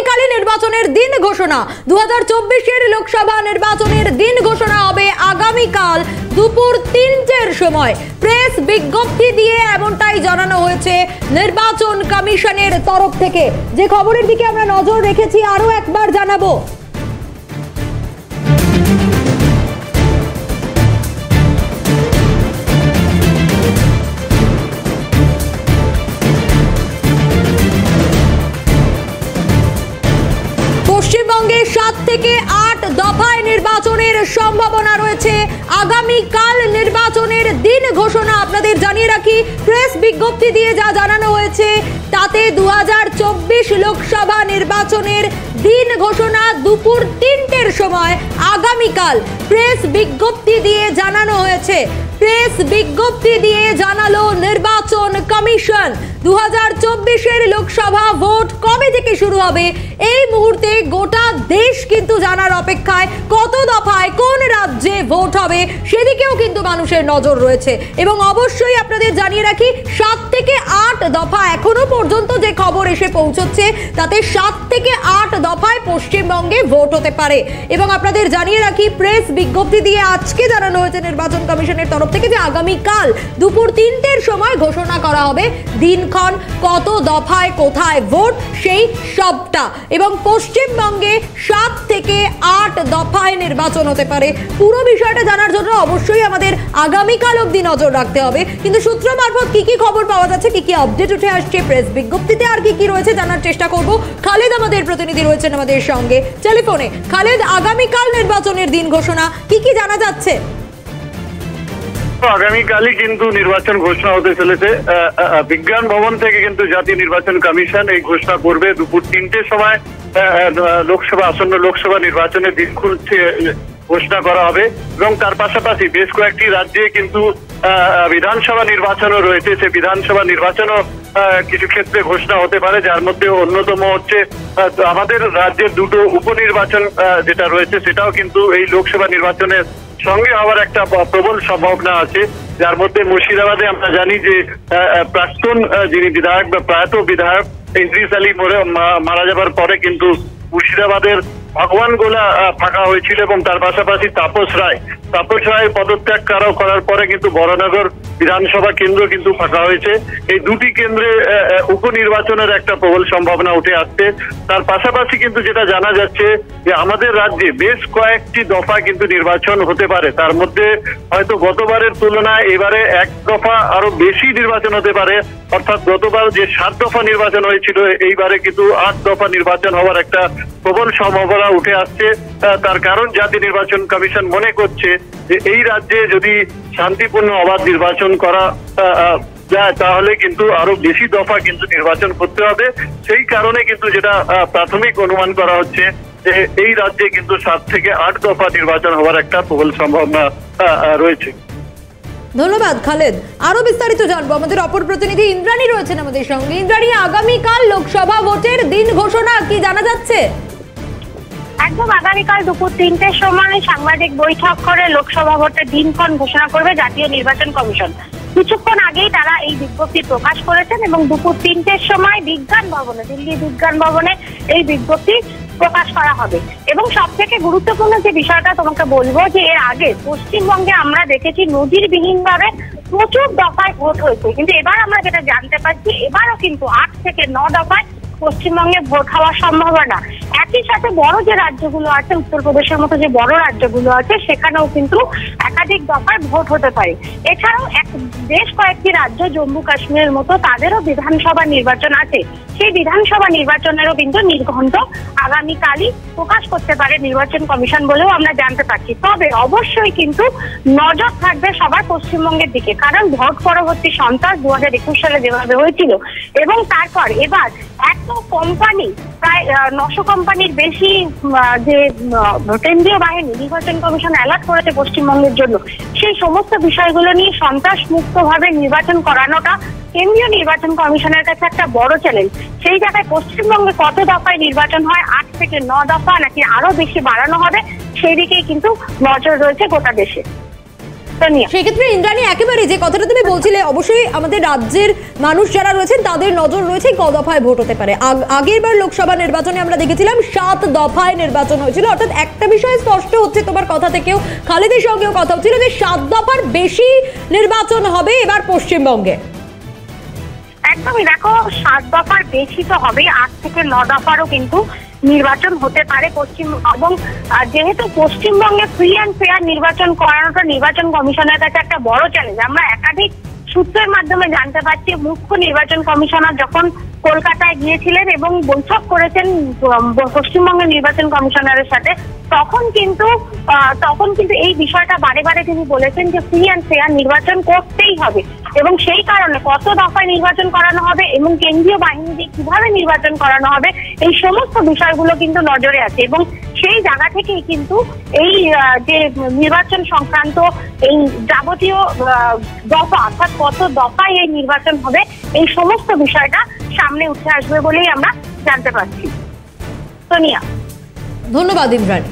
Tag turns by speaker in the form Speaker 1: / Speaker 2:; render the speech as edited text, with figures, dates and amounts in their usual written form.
Speaker 1: আগামীকালই নির্বাচনের দিন ঘোষণা। 2024-এর লোকসভা নির্বাচনের দিন ঘোষণা হবে আগামীকাল দুপুর 3টের সময়। প্রেস বিজ্ঞপ্তি দিয়ে এমনটাই জানানো হয়েছে নির্বাচন কমিশনের তরফ থেকে। যে খবরের দিকে আমরা নজর রেখেছি আরো একবার জানাবো। পশ্চিমবঙ্গে 7 থেকে 8 দফায় নির্বাচনের সম্ভাবনা রয়েছে। আগামীকাল নির্বাচনের দিন ঘোষণা আপনাদের জানিয়ে রাখি, প্রেস বিজ্ঞপ্তি দিয়ে যা জানানো হয়েছে তাতে 2024 লোকসভা নির্বাচনের দিন ঘোষণা দুপুর 3টের সময় আগামীকাল। প্রেস বিজ্ঞপ্তি দিয়ে জানানো হয়েছে, প্রেস বিজ্ঞপ্তি দিয়ে জানালো নির্বাচন কমিশন 2024-এর লোকসভা ভোট কবে থেকে শুরু হবে এই মুহূর্তে গোটা দেশ কিন্তু জানার অপেক্ষায়। কত দফায় কোন রাজ্যে ভোট হবে সেদিকেও কিন্তু মানুষের নজর রয়েছে। এবং অবশ্যই আপনাদের জানিয়ে রাখি 7 থেকে 8 দফা এখনো পর্যন্ত যে খবর এসে পৌঁছচ্ছে তাতে 7 থেকে 8 দফায় পশ্চিমবঙ্গে ভোট হতে পারে। এবং আপনাদের জানিয়ে রাখি প্রেস বিজ্ঞপ্তি দিয়ে আজকে জানানো হয়েছে নির্বাচন কমিশনের তরফ থেকে যে আগামীকাল দুপুর 3টের সময় ঘোষণা করা হবে দিনক্ষণ, কত দফায় কোথায় ভোট সেই সবটা। এবং পশ্চিমবঙ্গে 7 থেকে 8 দফায় নির্বাচন হতে পারে। পুরো বিষয়টা জানার জন্য অবশ্যই আমাদের আগামীকাল অবধি নজর রাখতে হবে। কিন্তু সূত্র মারফত কি কি খবর পাওয়া যাচ্ছে, কি কি আপডেট উঠে আসছে প্রেস বিজ্ঞপ্তিতে, আর কি কি রয়েছে জানার চেষ্টা করব। খালেদ আমাদের প্রতিনিধি রয়েছেন আমাদের সঙ্গে টেলিফোনে। খালেদ, আগামীকাল নির্বাচনের দিন ঘোষণা, কি কি জানা যাচ্ছে?
Speaker 2: আগামীকালই কিন্তু নির্বাচন ঘোষণা হতে চলেছে। বিজ্ঞান ভবন থেকে কিন্তু জাতীয় নির্বাচন কমিশন এই ঘোষণা করবে দুপুর 3টের সময় লোকসভা আসন্ন লোকসভা নির্বাচনের দিন ঘোষণা করা হবে। এবং তার পাশাপাশি বেশ কয়েকটি রাজ্যে কিন্তু বিধানসভা নির্বাচনও রয়েছে। সেই বিধানসভা নির্বাচনও কিছু ক্ষেত্রে ঘোষণা হতে পারে, যার মধ্যে অন্যতম হচ্ছে আমাদের রাজ্যের দুটো উপনির্বাচন যেটা রয়েছে সেটাও কিন্তু এই লোকসভা নির্বাচনের সঙ্গে হওয়ার একটা প্রবল সম্ভাবনা আছে। যার মধ্যে মুর্শিদাবাদে আমরা জানি যে প্রাক্তন যিনি বিধায়ক বা প্রয়াত বিধায়ক ইদ্রিস আলী মারা যাবার পরে কিন্তু মুর্শিদাবাদের ভগবান গোলা ফাঁকা হয়েছিল এবং তার পাশাপাশি তাপস রায় পদত্যাগ করার পরে কিন্তু বড়নগর বিধানসভা কেন্দ্র কিন্তু ফাঁকা হয়েছে। এই দুটি কেন্দ্রে উপনির্বাচনের একটা প্রবল সম্ভাবনা উঠে আসছে। তার পাশাপাশি কিন্তু যেটা জানা যাচ্ছে যে আমাদের রাজ্যে বেশ কয়েকটি দফা কিন্তু নির্বাচন হতে পারে। তার মধ্যে হয়তো গতবারের তুলনায় এবারে 1 দফা আরো বেশি নির্বাচন হতে পারে। অর্থাৎ গতবার যে 7 দফা নির্বাচন হয়েছিল এইবারে কিন্তু 8 দফা নির্বাচন হওয়ার একটা প্রবল সম্ভাবনা উঠে আসছে। তার কারণ জাতীয় নির্বাচন কমিশন মনে করছে যে এই রাজ্যে যদি শান্তিপূর্ণ অবাধ নির্বাচন করা যায় তাহলে কিন্তু আরো বেশি দফা কিন্তু নির্বাচন করতে হবে। সেই কারণে কিন্তু যেটা প্রাথমিক অনুমান করা হচ্ছে যে এই রাজ্যে কিন্তু 7 থেকে 8 দফা নির্বাচন হওয়ার একটা প্রবল সম্ভাবনা রয়েছে।
Speaker 1: ধন্যবাদ খালেদ। আরো বিস্তারিত জানবো, আমাদের অপর প্রতিনিধি ইন্দ্রাণী রয়েছেন আমাদের সঙ্গে। ইন্দ্রাণী, আগামীকাল লোকসভা ভোটের দিন ঘোষণা কি জানা যাচ্ছে?
Speaker 3: একদম আগামীকাল দুপুর 3টের সময় সাংবাদিক বৈঠক করে লোকসভা ভোটের দিনক্ষণ ঘোষণা করবে জাতীয় নির্বাচন কমিশন। কিছুক্ষণ আগেই তারা এই বিজ্ঞপ্তি প্রকাশ করেছেন এবং দুপুর 3টের সময় বিজ্ঞান ভবনে, দিল্লি বিজ্ঞান ভবনে এই বিজ্ঞপ্তি প্রকাশ করা হবে। এবং সব থেকে গুরুত্বপূর্ণ যে বিষয়টা তোমাকে বলবো যে এর আগে পশ্চিমবঙ্গে আমরা দেখেছি নজিরবিহীনভাবে প্রচুর দফায় ভোট হয়েছে, কিন্তু এবার আমরা যেটা জানতে পারছি এবারও কিন্তু 8 থেকে 9 দফায় পশ্চিমবঙ্গে ভোট হওয়ার সম্ভাবনা। একই সাথে বড় যে রাজ্যগুলো আছে, উত্তরপ্রদেশের মতো যে বড় রাজ্যগুলো আছে সেখানেও কিন্তু একাধিক দফায় ভোট হতে পারে। এছাড়াও বেশ কয়েকটি রাজ্য, জম্মু কাশ্মীরের মতো, তাদেরও বিধানসভা নির্বাচন আছে। সেই বিধানসভা নির্বাচনেরও কিন্তু নির্ঘণ্ট আগামীকালই প্রকাশ করতে পারে নির্বাচন কমিশন বলেও আমরা জানতে পারছি। তবে অবশ্যই কিন্তু নজর থাকবে সবার পশ্চিমবঙ্গের দিকে, কারণ ভোট পরবর্তী সন্ত্রাস 2021 সালে যেভাবে হয়েছিল এবং তারপর এবার এত কোম্পানি, প্রায় 900 কোম্পানির বেশি যে কেন্দ্রীয় বাহিনী নির্বাচন কমিশন অ্যালার্ট করেছে পশ্চিমবঙ্গের জন্য, সেই সমস্ত বিষয়গুলো নিয়ে সন্ত্রাস মুক্তভাবে নির্বাচন করানোটা কেন্দ্রীয় নির্বাচন কমিশনের কাছে একটা বড় চ্যালেঞ্জ। সেই জায়গায় পশ্চিমবঙ্গে কত দফায় নির্বাচন হয়, 8 থেকে 9 দফা নাকি আরো বেশি বাড়ানো হবে, সেই দিকেই কিন্তু নজর রয়েছে গোটা দেশে।
Speaker 1: সেক্ষেত্রে ইন্দ্রাণী একেবারে যে কথাটা তুমি বলছিলে, অবশ্যই আমাদের রাজ্যের মানুষ যারা রয়েছেন তাদের নজর রয়েছে ক দফায় ভোট হতে পারে। আগের বার লোকসভা নির্বাচনে আমরা দেখেছিলাম 7 দফায় নির্বাচন হয়েছিল। অর্থাৎ একটা বিষয় স্পষ্ট হচ্ছে তোমার কথা থেকেও, খালেদের সঙ্গেও কথা হচ্ছিল যে 7 দফার বেশি নির্বাচন হবে এবার পশ্চিমবঙ্গে।
Speaker 3: একদমই, দেখো 7 দফার বেশি তো হবে, 8 থেকে 9 দফারও কিন্তু নির্বাচন হতে পারে পশ্চিম, এবং যেহেতু পশ্চিমবঙ্গে ফ্রি অ্যান্ড ফেয়ার নির্বাচন করানোটা নির্বাচন কমিশনের কাছে একটা বড় চ্যালেঞ্জ। আমরা একাধিক সূত্রের মাধ্যমে জানতে পারছি, মুখ্য নির্বাচন কমিশনার যখন কলকাতায় গিয়েছিলেন এবং বৈঠক করেছেন পশ্চিমবঙ্গের নির্বাচন কমিশনারের সাথে, তখন কিন্তু এই বিষয়টা বারে বারে তিনি বলেছেন যে ফ্রি অ্যান্ড ফেয়ার নির্বাচন করতেই হবে, এবং সেই কারণে কত দফায় নির্বাচন করানো হবে এবং কেন্দ্রীয় বাহিনী দিয়ে কিভাবে নির্বাচন করানো হবে, এই সমস্ত বিষয়গুলো কিন্তু নজরে আছে। এবং সেই জায়গা থেকেই কিন্তু এই যে নির্বাচন সংক্রান্ত এই যাবতীয় দফা, অর্থাৎ কত দফায় এই নির্বাচন হবে, এই সমস্ত বিষয়টা সামনে উঠে আসবে বলেই আমরা জানতে পারছি। সোনিয়া,
Speaker 1: ধন্যবাদ ইন্দ্রাণী।